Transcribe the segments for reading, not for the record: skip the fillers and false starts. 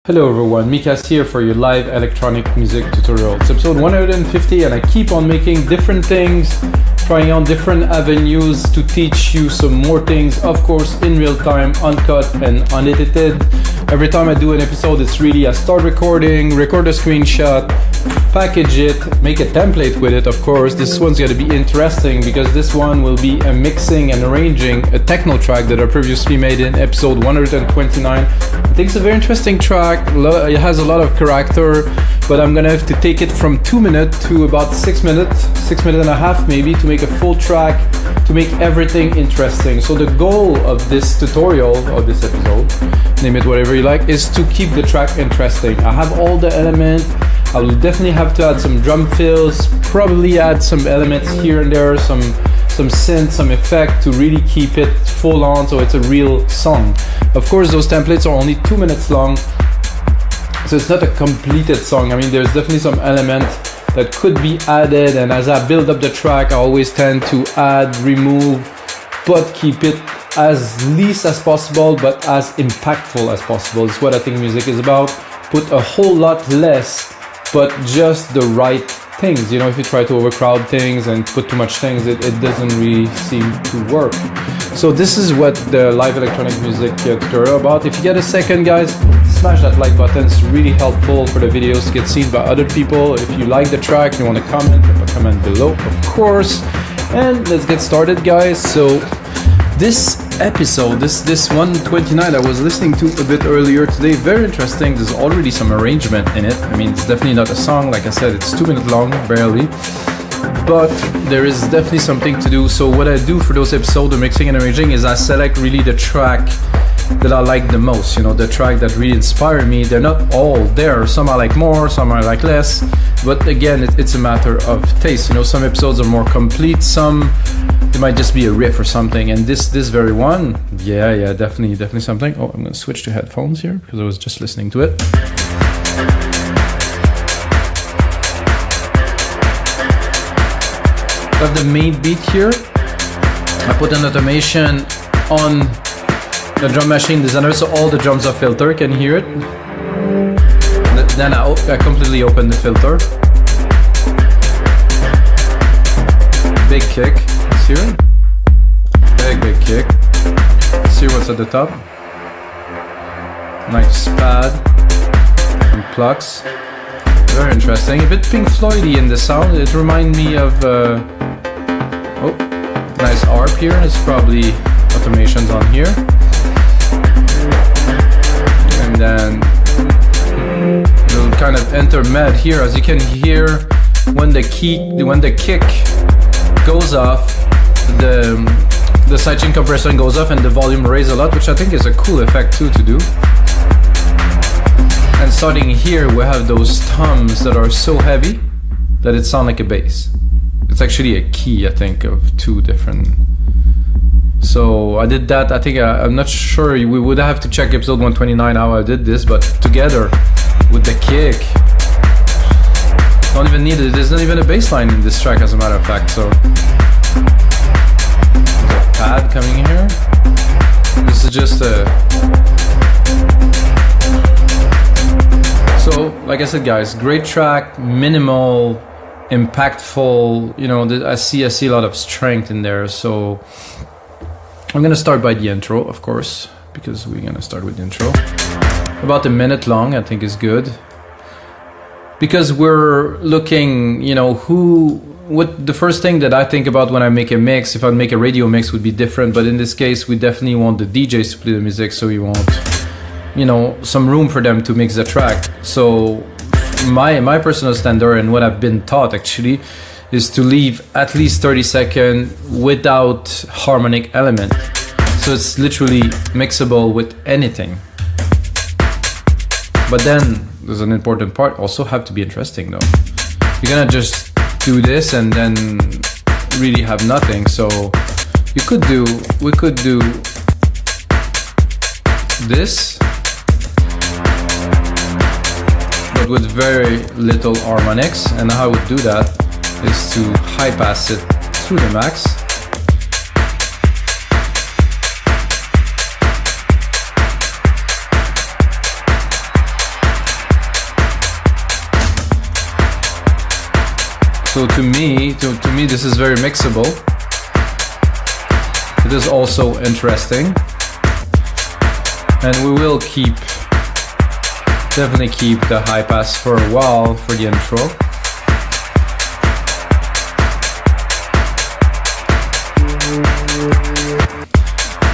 Hello everyone, Mikas here for your live electronic music tutorial. It's episode 150 and I keep on making different things, trying on different avenues to teach you some more things, of course in real time, uncut and unedited. Every time I do an episode, it's really I start recording, record a screenshot, package it, make a template with it, of course. This one's going to be interesting because this one will be a mixing and arranging a techno track that I previously made in episode 129. I think it's a very interesting track. It has a lot of character, but I'm gonna have to take it from 2 minutes to about 6 minutes and a half maybe, to make a full track, to make everything interesting. So the goal of this tutorial, or this episode, name it whatever you like, is to keep the track interesting. I have all the elements. I will definitely have to add some drum fills, probably add some elements here and there, some synth, some effect to really keep it full on so it's a real song. Of course, those templates are only 2 minutes long, so it's not a completed song. I mean, there's definitely some elements that could be added, and as I build up the track, I always tend to add, remove, but keep it as least as possible, but as impactful as possible. It's what I think music is about. Put a whole lot less, but just the right things. You know, if you try to overcrowd things and put too much things, it doesn't really seem to work. So this is what the live electronic music tutorial about. If you get a second, guys, smash that like button. It's really helpful for the videos to get seen by other people. If you like the track, you want to comment, leave a comment below, of course. And let's get started, guys. So this episode, this 129 I was listening to a bit earlier today, very interesting. There's already some arrangement in it. I mean, it's definitely not a song. Like I said, it's 2 minutes long, barely. But there is definitely something to do. So what I do for those episodes of mixing and arranging is I select really the track that I like the most, you know, the track that really inspire me. They're not all there. Some I like more, some I like less. But again, it's a matter of taste. You know, some episodes are more complete, some it might just be a riff or something. And this very one, yeah, definitely something. Oh, I'm gonna switch to headphones here because I was just listening to it. Got the main beat here. I put an automation on the drum machine designer, so all the drums are filtered, can hear it. Then I completely open the filter. Big kick, let's hear it. Big kick. Let's hear what's at the top. Nice pad and plucks. Very interesting. A bit Pink Floydy in the sound. It reminds me of nice ARP here. It's probably automations on here. And then it'll kind of enter med here. As you can hear, when the kick goes off, the sidechain compression goes off and the volume raises a lot, which I think is a cool effect too to do. And starting here, we have those toms that are so heavy that it sounds like a bass. It's actually a key, I think, of two different. So I did that. I think I'm not sure. We would have to check episode 129 how I did this, but together with the kick, don't even need it. There's not even a bass line in this track, as a matter of fact. So there's a pad coming in here. This is just a. So, like I said, guys, great track, minimal, impactful. You know, I see a lot of strength in there. So I'm gonna start by the intro, of course, because we're gonna start with the intro. About a minute long, I think is good. Because we're looking, you know, what the first thing that I think about when I make a mix, if I make a radio mix, would be different. But in this case, we definitely want the DJs to play the music, so we want, you know, some room for them to mix the track. So my personal standard and what I've been taught actually is to leave at least 30 seconds without harmonic element. So it's literally mixable with anything. But then there's an important part, also have to be interesting though. You're gonna just do this and then really have nothing. So we could do this, but with very little harmonics. And how I would do that is to high pass it through the max. So to me, this is very mixable. It is also interesting. And we will definitely keep the high pass for a while for the intro.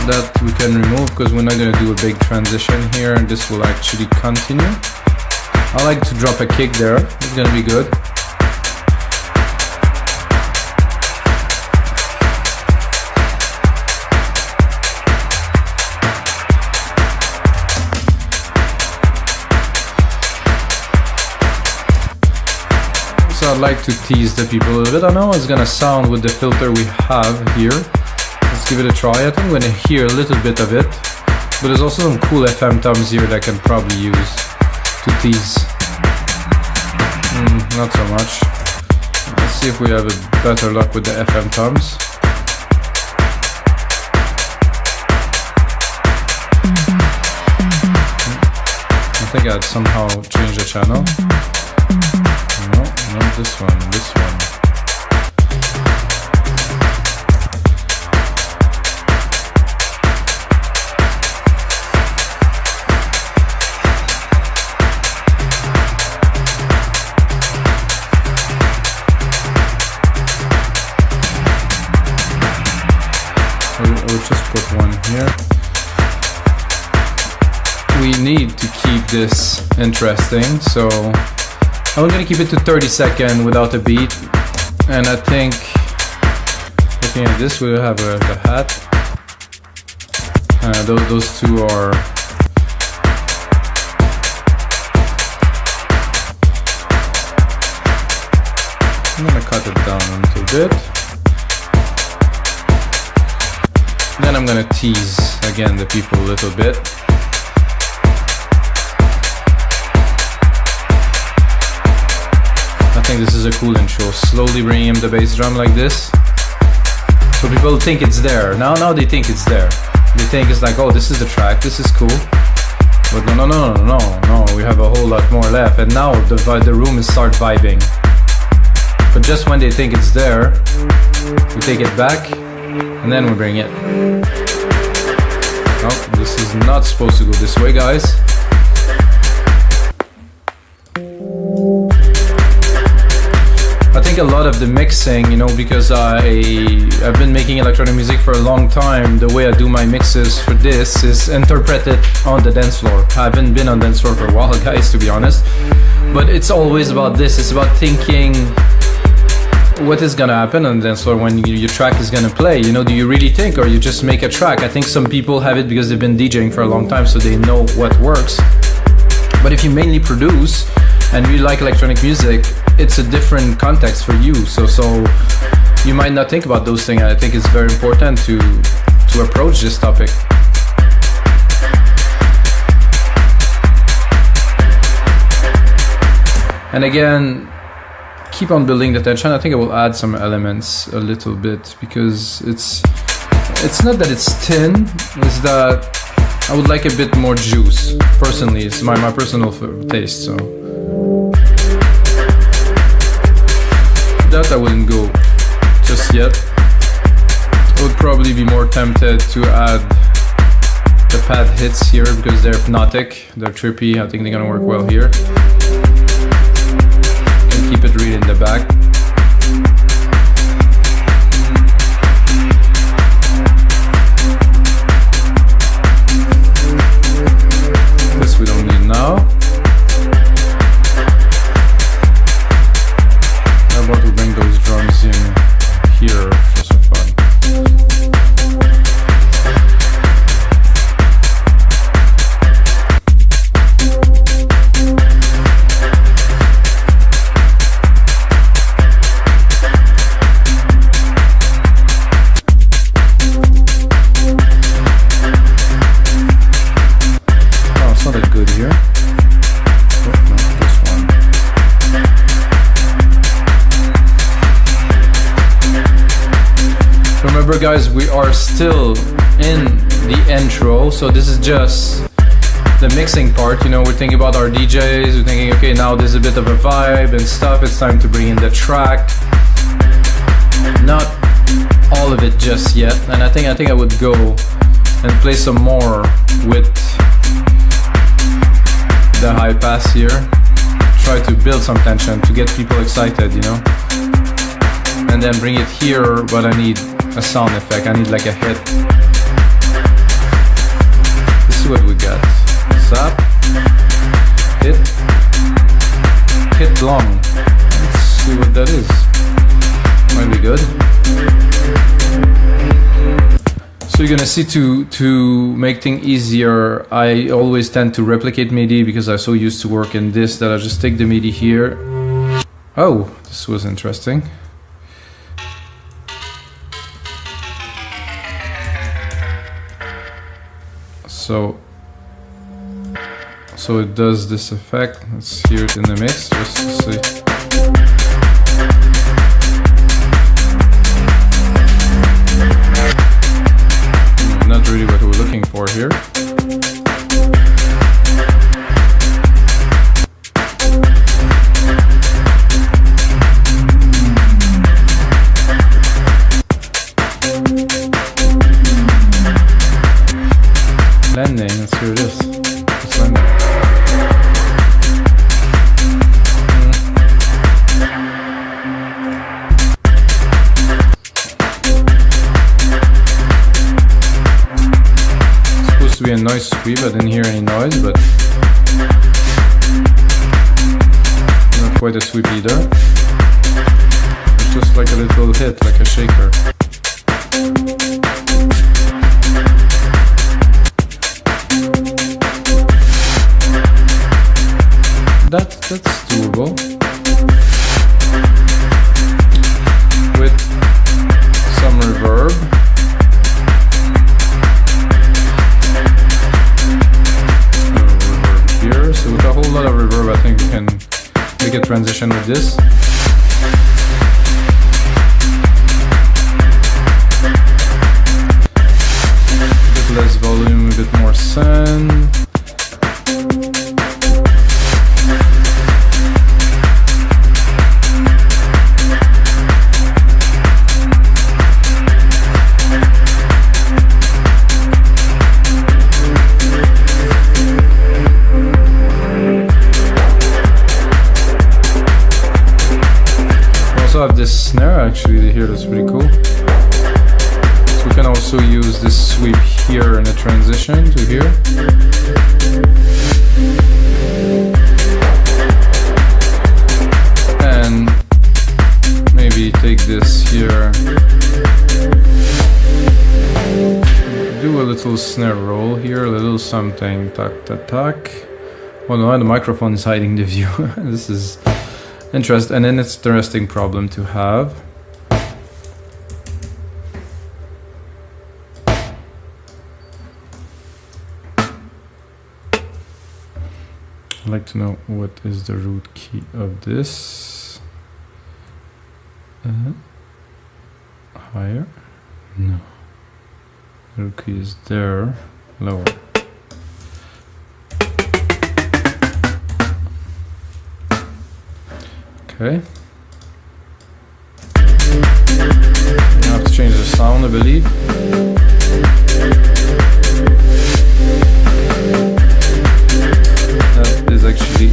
That we can remove because we're not going to do a big transition here, and this will actually continue. I like to drop a kick there, it's going to be good. So I'd like to tease the people a little bit. I know it's going to sound with the filter we have here. Let's give it a try. I think I'm going to hear a little bit of it, but there's also some cool FM toms here that I can probably use to tease. Not so much. Let's see if we have a better luck with the FM toms. I think I'd somehow change the channel. No, not this one, this one. We'll just put one here. We need to keep this interesting, so I'm going to keep it to 30 seconds without a beat. And I think, looking at this, we'll have the hat. Those two are I'm going to cut it down a little bit. Then I'm gonna tease again the people a little bit. I think this is a cool intro. Slowly bringing in the bass drum like this. So people think it's there. Now they think it's there. They think it's like, oh, this is the track, this is cool. But no, we have a whole lot more left. And now the room is start vibing. But just when they think it's there, we take it back. And then we bring it. Oh, this is not supposed to go this way, guys. I think a lot of the mixing, because I've been making electronic music for a long time, the way I do my mixes for this is interpreted on the dance floor. I haven't been on dance floor for a while, guys, to be honest. But it's always about this. It's about thinking what is gonna happen on the dance floor when your track is gonna play. Do you really think, or you just make a track? I think some people have it because they've been DJing for a long time, so they know what works. But if you mainly produce and you like electronic music, it's a different context for you. So you might not think about those things. I think it's very important to approach this topic. And again, keep on building the tension. I think I will add some elements a little bit because it's not that it's thin, it's that I would like a bit more juice. Personally, it's my personal taste, so that I wouldn't go just yet. I would probably be more tempted to add the pad hits here because they're hypnotic, they're trippy. I think they're gonna work well here. Keep it really in the back. This we don't need now. How about we bring those drums in here for some fun? Remember, guys, we are still in the intro, so this is just the mixing part. We're thinking about our DJs, we're thinking, okay, now there's a bit of a vibe and stuff, it's time to bring in the track. Not all of it just yet, and I think I would go and play some more with the high pass here. Try to build some tension to get people excited, you know. And then bring it here, but I need a sound effect. I need like a hit. Let's see what we got. Zap. Hit long. Let's see what that is. Might be good. So you're gonna see to make things easier, I always tend to replicate MIDI because I'm so used to work in this that I just take the MIDI here. Oh, this was interesting. So it does this effect. Let's hear it in the mix just to see. Not really what we're looking for here. Landing, let's hear this. It's landing. To be a noise sweep, I didn't hear any noise, but not quite a sweep either. It's just like a little hit, like a shaker. That's doable. With some reverb. So with a whole lot of reverb, I think we can make a transition with this. A bit less volume, a bit more send. Have this snare actually here, that's pretty cool. So we can also use this sweep here in the transition to here. And maybe take this here, do a little snare roll here, a little something, tack tack tack. Oh no, the microphone is hiding the view. This is interesting, and then it's an interesting problem to have. I'd like to know what is the root key of this. Higher? No. The root key is there. Lower. Okay. I have to change the sound, I believe. That is actually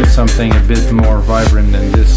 something a bit more vibrant than this.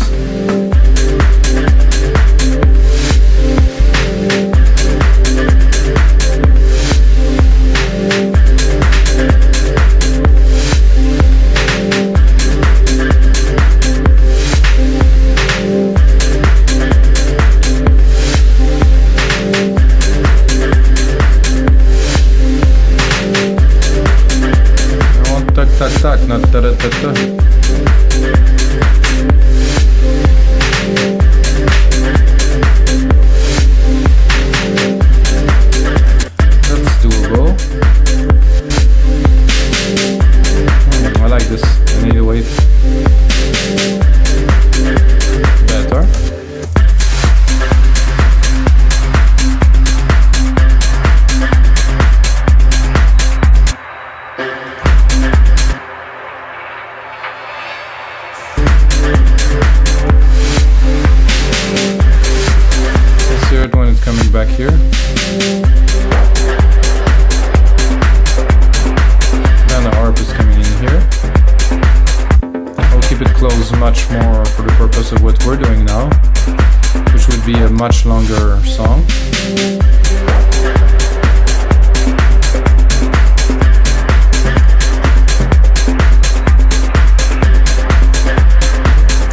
coming back here. Then the harp is coming in here. I'll keep it closed much more for the purpose of what we're doing now, which would be a much longer song.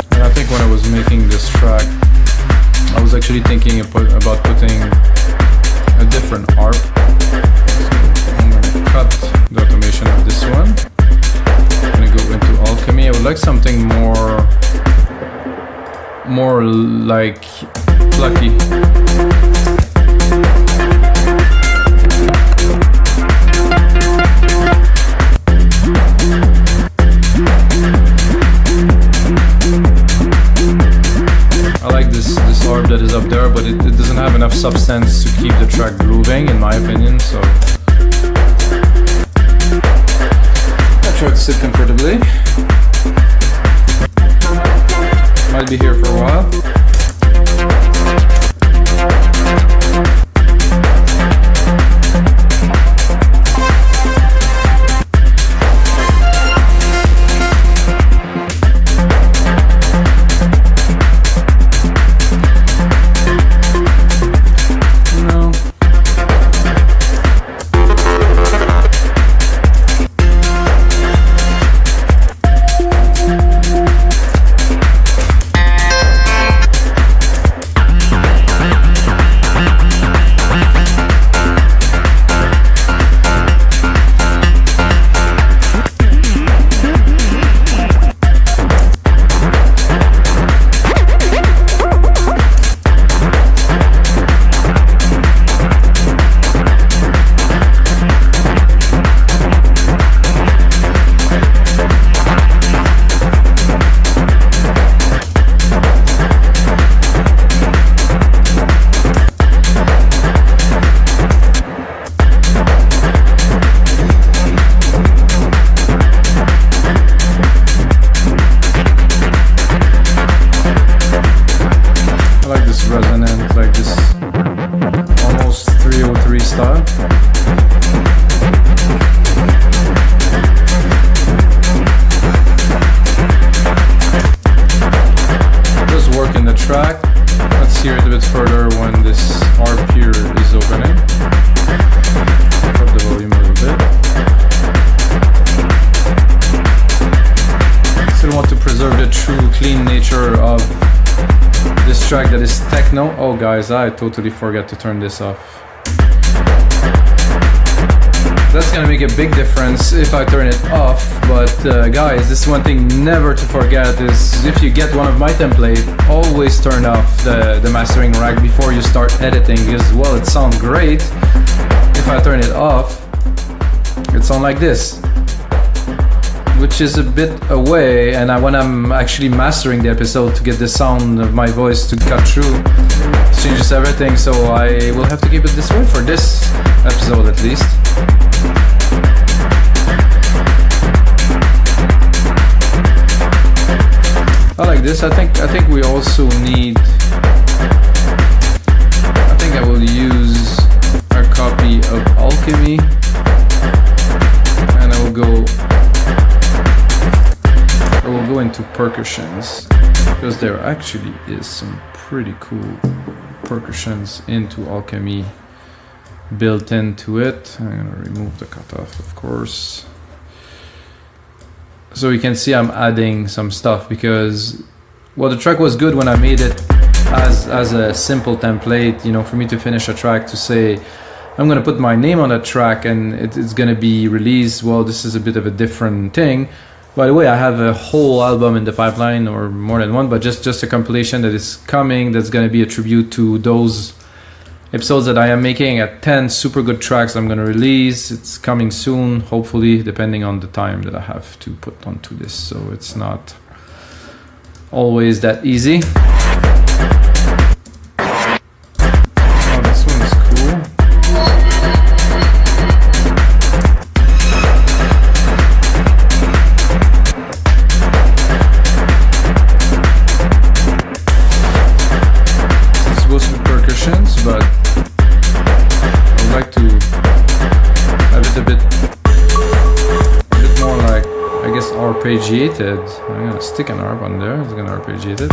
And I think when I was making this track, I was actually thinking about putting a different harp. So I'm going to cut the automation of this one. I'm going to go into Alchemy. I would like something more like plucky. I like this harp that is up there, but it doesn't have enough substance to keep the track grooving, in my opinion, so I'll try to sit comfortably. Might be here for a while. Resonant, like this almost 303 style. Does work in the track. Let's hear it a bit further when this harp here is opening. Drop the volume a little bit. Still want to preserve the true clean nature of this track that is techno. Oh guys, I totally forgot to turn this off. That's gonna make a big difference if I turn it off, but guys, this is one thing never to forget is if you get one of my templates, always turn off the mastering rack before you start editing, because well, it sounds great. If I turn it off, it sounds like this, which is a bit away, and when I'm actually mastering the episode to get the sound of my voice to cut through, it changes everything, so I will have to keep it this way for this episode at least. I like this. I think we also need, I think I will use a copy of Alchemy, and I will go into percussions, because there actually is some pretty cool percussions into Alchemy built into it. I'm gonna remove the cutoff, of course, so you can see I'm adding some stuff, because well, the track was good when I made it as a simple template, you know, for me to finish a track to say I'm gonna put my name on that track and it's gonna be released. Well, this is a bit of a different thing. By the way, I have a whole album in the pipeline, or more than one, but just a compilation that is coming, that's going to be a tribute to those episodes that I am making at 10 super good tracks I'm going to release. It's coming soon, hopefully, depending on the time that I have to put onto this, so it's not always that easy. Oh, this one is cool. But arpeggiated. I'm gonna stick an arp on there. It's gonna arpeggiate it.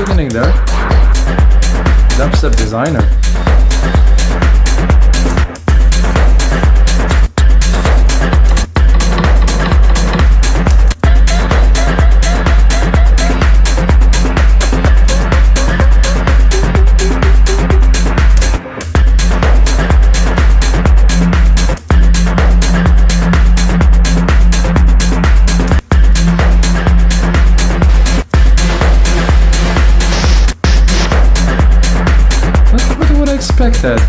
Beginning there. Dubstep designer. Expected.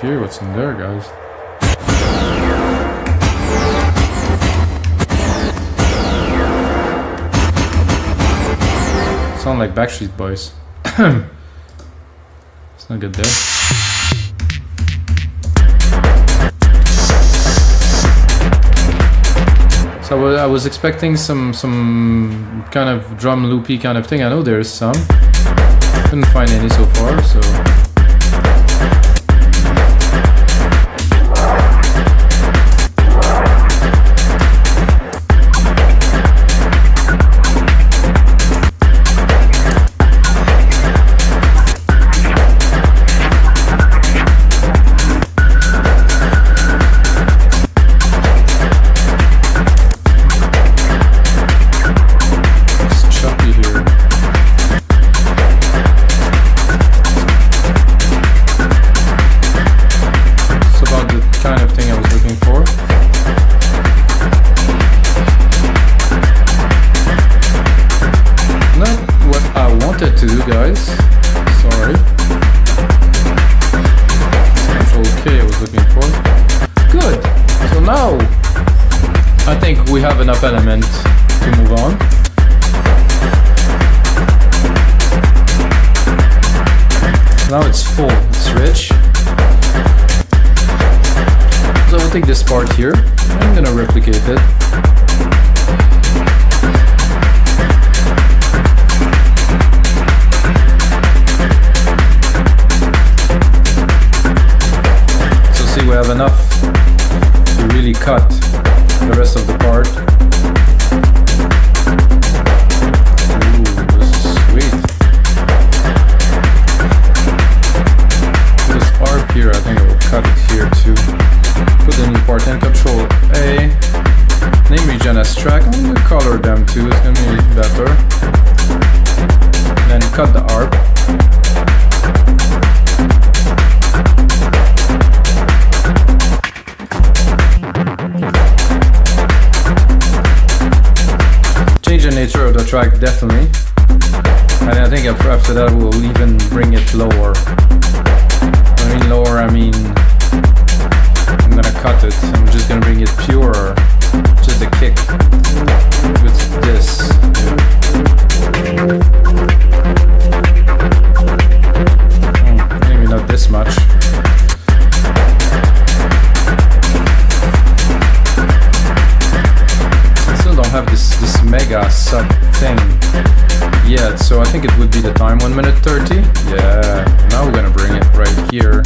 Hear what's in there, guys. Sound like Backstreet Boys. It's not good there. So I was expecting some kind of drum loopy kind of thing. I know there's some. Couldn't find any so far, so. To you guys, sorry. Central K I was looking for. Good. So now I think we have enough element to move on. Now it's full, it's rich. So I'll take this part here. I'm gonna replicate it. We have enough to really cut the rest of the part. Ooh, this is sweet. This arp here, I think I will cut it here too. Put the new part in, Control A. Name region as track. I'm gonna color them too, it's gonna be better. Then cut the arp. Change the nature of the track, definitely. And I think after that we'll even bring it lower. When I mean lower, I mean I'm gonna cut it. I'm just gonna bring it purer. Just a kick with this. Maybe not this much. set, so I think it would be the time, 1 minute 30. Yeah, now we're gonna bring it right here.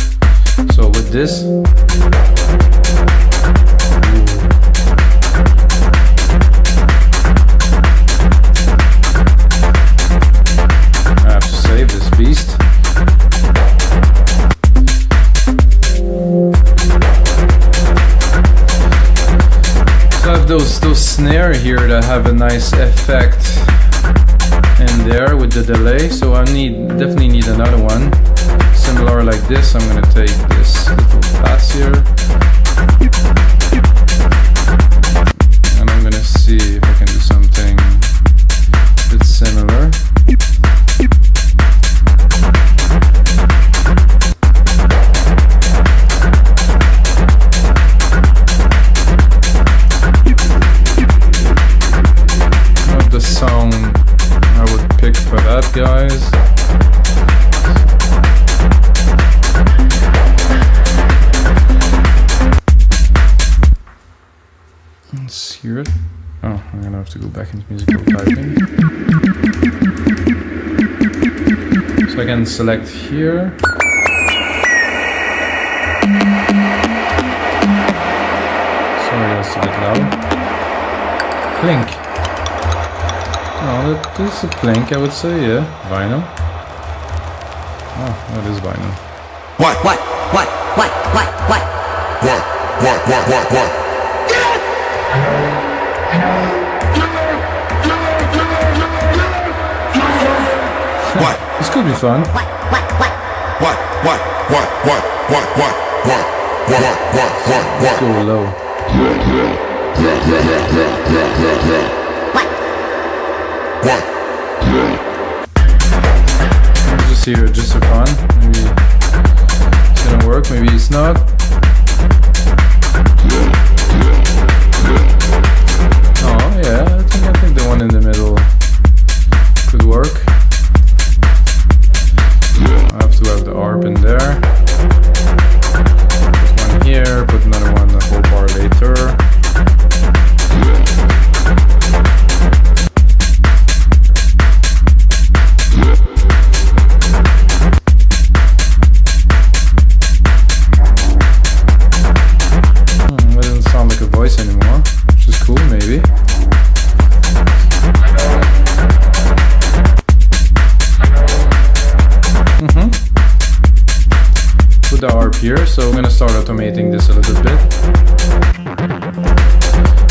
So with this, I have to save this beast. So I have those snare here that have a nice effect in there with the delay. So I definitely need another one similar like this. I'm gonna take this little pass here, and I'm gonna see if I can do something a bit similar. The sound I would pick for that, guys. Let's hear it. Oh, I'm gonna have to go back into musical typing. So I can select here. Sorry, that's a bit loud. Clink. Oh, that is a clink, I would say, yeah. Vinyl. Oh, that is vinyl. What? This could be fun. Let's go low. Just here, just for fun. Maybe it's gonna work, maybe it's not. Oh yeah, I think the one in the middle could work. I have to have the ARP in there. Put one here, put another one a whole bar later. Anymore, which is cool, maybe. Put the ARP here, so we're gonna start automating this a little bit.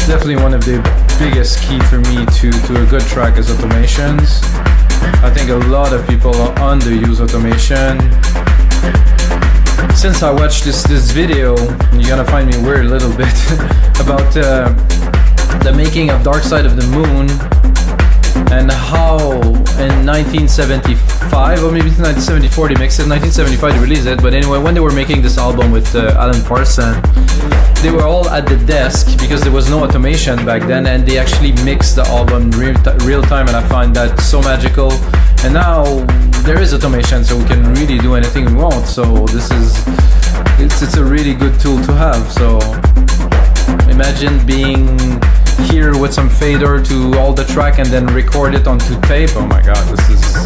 Definitely one of the biggest key for me to a good track is automations. I think a lot of people underuse automation. Since I watched this video, you're gonna find me weird a little bit about the making of Dark Side of the Moon and how in 1975 or maybe 1974 they mixed it, 1975 they released it, but anyway, when they were making this album with Alan Parsons, they were all at the desk because there was no automation back then, and they actually mixed the album real time, and I find that so magical. And now there is automation, so we can really do anything we want. So it's a really good tool to have. So imagine being here with some fader to all the track and then record it onto tape. Oh my god, this is...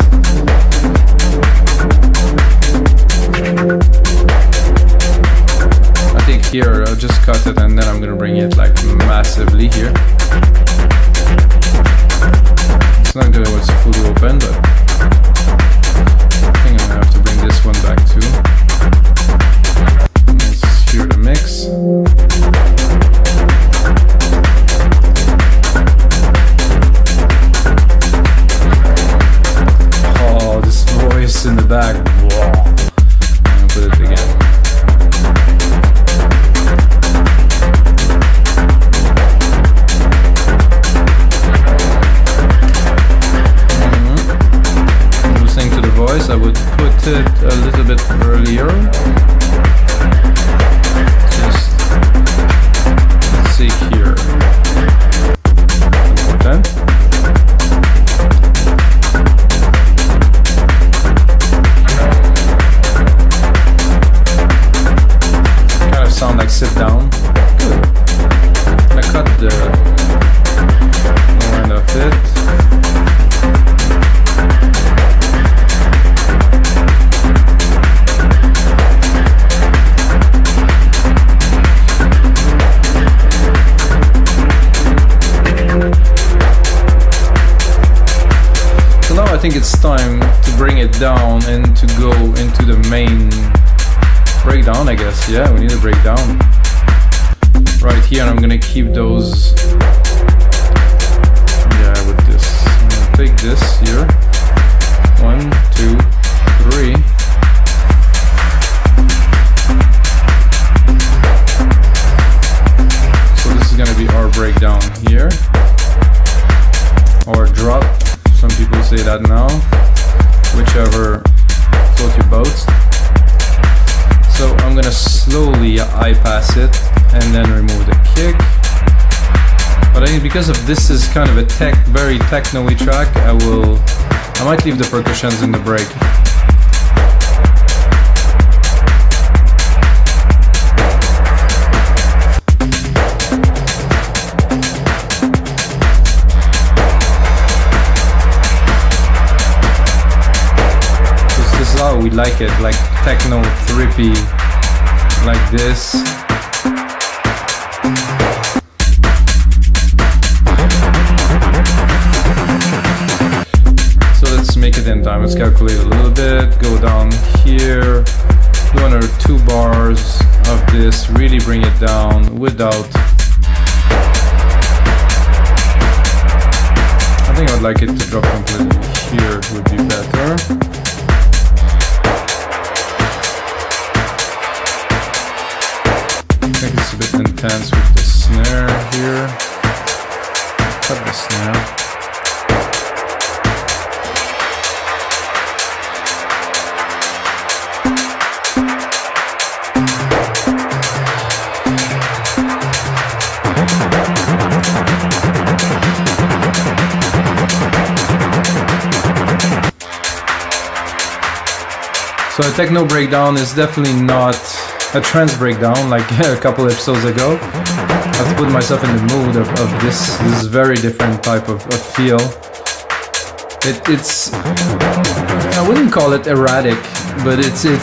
I think here I'll just cut it and then I'm gonna bring it like massively here. It's not good when it's fully open, but I think I'm gonna have to bring this one back too. Let's hear the mix. Oh, this voice in the back. Wow. I'm gonna put it again. I would put it a little bit earlier. Just let's see here. Important. Kind of sound like sit down. Good. I'm gonna cut the lower end of it. it's time to bring it down and to go into the main breakdown, I guess. Yeah, we need a breakdown right here, and I'm gonna keep those. Yeah, with this. I'm gonna take this here. 1, 2, 3. So this is gonna be our breakdown here, or drop. Some people say that now, whichever float your boat. So I'm gonna slowly high pass it and then remove the kick. But I think because of this is kind of a very techno-y track, I might leave the percussions in the break. This is how we like it, like techno, trippy, like this. Make it in time. Let's calculate a little bit, go down here, do another 2 bars of this, really bring it down without. I think I would like it to drop completely here, would be better. I think it's a bit intense with the snare here. Cut the snare. So a techno breakdown is definitely not a trance breakdown like a couple episodes ago. I have to put myself in the mood of this very different type of feel. It's I wouldn't call it erratic, but it's you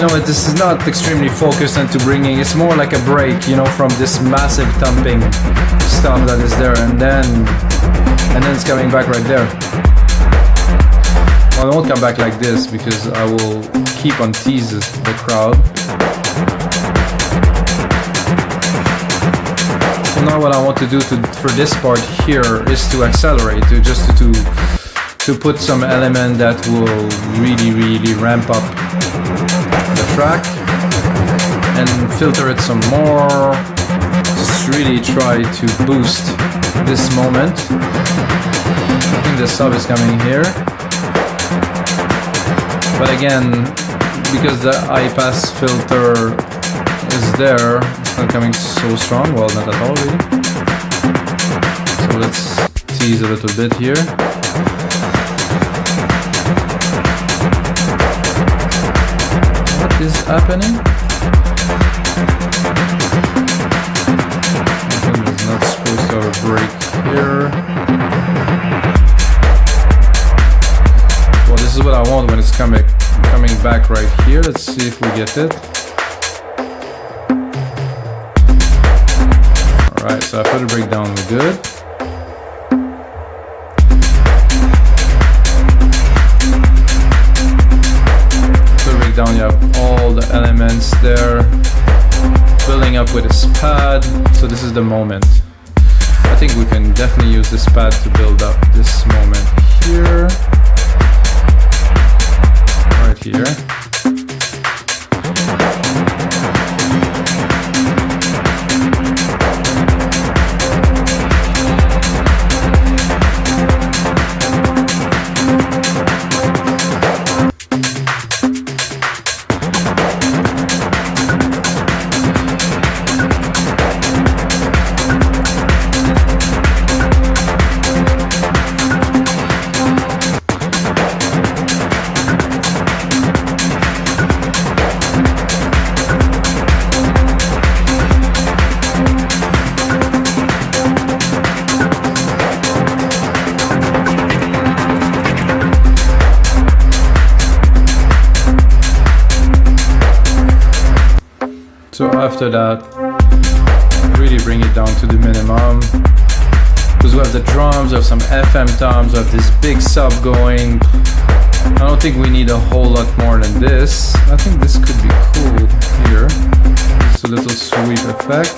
know, this is not extremely focused into bringing. It's more like a break, you know, from this massive thumping stuff that is there, and then it's coming back right there. Well, I won't come back like this because I will keep on teasing the crowd. So now what I want to do for this part here is to accelerate, to put some element that will really ramp up the track and filter it some more. Just really try to boost this moment. I think the sub is coming here. But again, because the high pass filter is there, it's not coming so strong. Well, not at all really. So let's tease a little bit here. What is happening? I think it's not supposed to have a break here. Well, this is what I want when it's coming back right here. Let's see if we get it. Alright, so after the breakdown we're good. So the breakdown, you have all the elements there, building up with this pad. So this is the moment. I think we can definitely use this pad to build up this moment here. Right here. So after that, really bring it down to the minimum. Because we have the drums, we have some FM toms, we have this big sub going. I don't think we need a whole lot more than this. I think this could be cool here. Just a little sweep effect.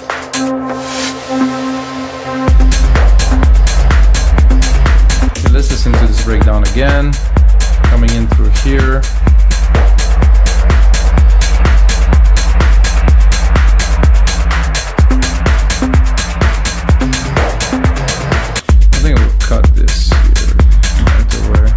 Okay, let's listen to this breakdown again. Coming in through here. I think we'll cut this here right away.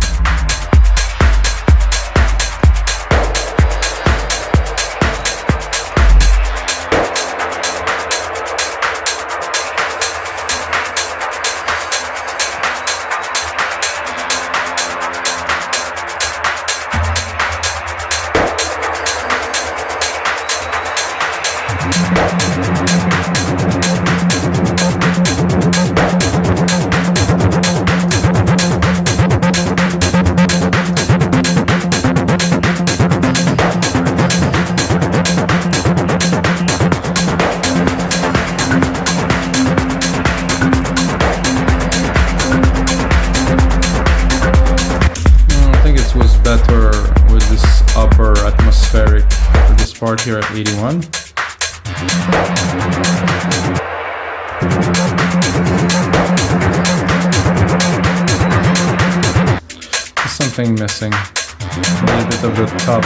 Better with this upper atmospheric for this part here at 81. There's something missing. A little bit of the top.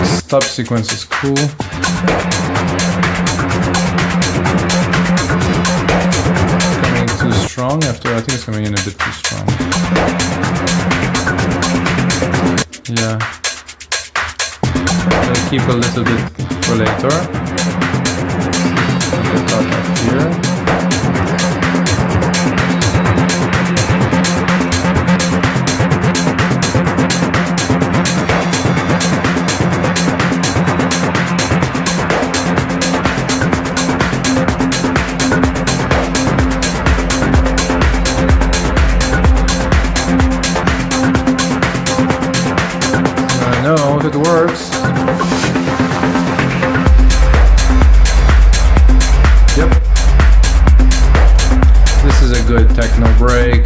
This top sequence is cool. Coming too strong after, I think it's coming in a bit too strong. Yeah, I'll keep a little bit for later. Put that up here. No, if it works. Yep. This is a good techno break,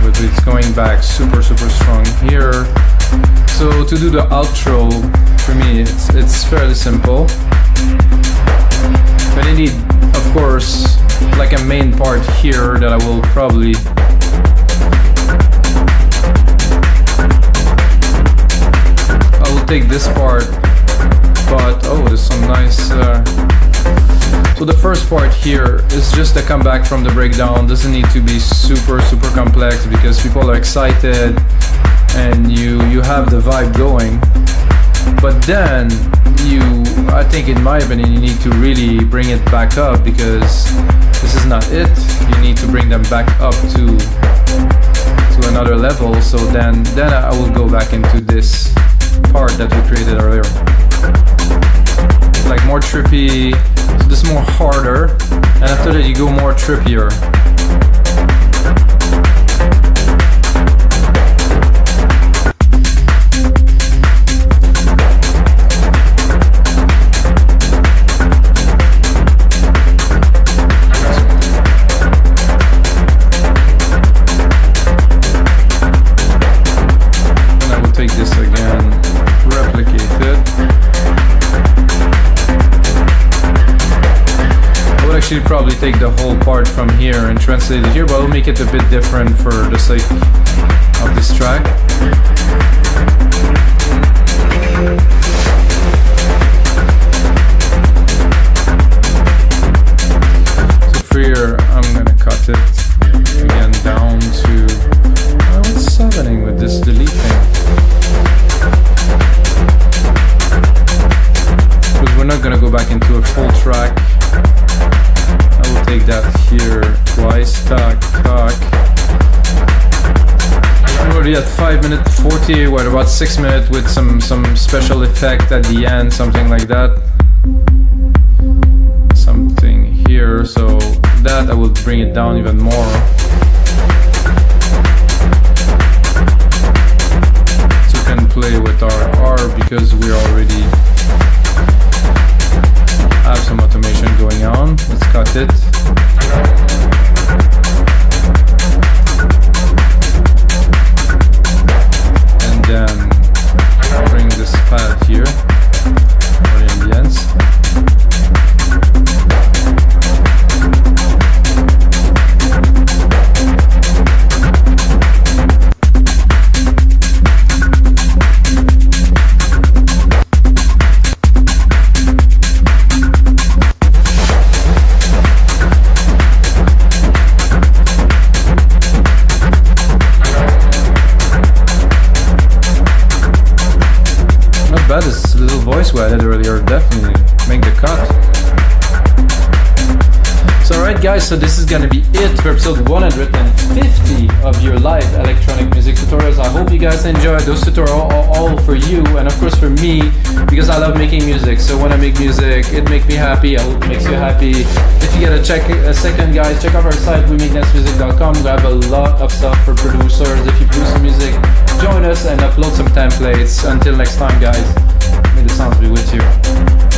with it's going back super strong here. So to do the outro, for me, it's fairly simple. But I need, of course, like a main part here that I will probably take this part, but oh, there's some nice so the first part here is just a comeback from the breakdown. Doesn't need to be super complex because people are excited and you have the vibe going, but then I think in my opinion you need to really bring it back up, because this is not it. You need to bring them back up to another level. So then I will go back into this part that we created earlier, like more trippy. So this is more harder, and after that you go more trippier. And I will take this again, replicate it. I would actually probably take the whole part from here and translate it here, but I'll make it a bit different for the sake of this track. So for here, I'm gonna cut it again down to, what's happening with this delete thing? Because we're not gonna go back into a full track. I will take that here twice, tack. I'm already at 5 minutes 40, what about 6 minutes with some special effect at the end, something like that. Something here, so that I will bring it down even more. So we can play with our R because we already have some automation going on. Let's cut it. guys, so this is gonna be it for episode 150 of your live electronic music tutorials. I hope you guys enjoyed. Those tutorials are all for you and of course for me, because I love making music. So when I make music, it makes me happy. I hope it makes you happy. If you get a second, guys, check out our site, wemakedancemusic.com. We have a lot of stuff for producers. If you produce some music, join us and upload some templates. Until next time, guys, may the sounds be with you.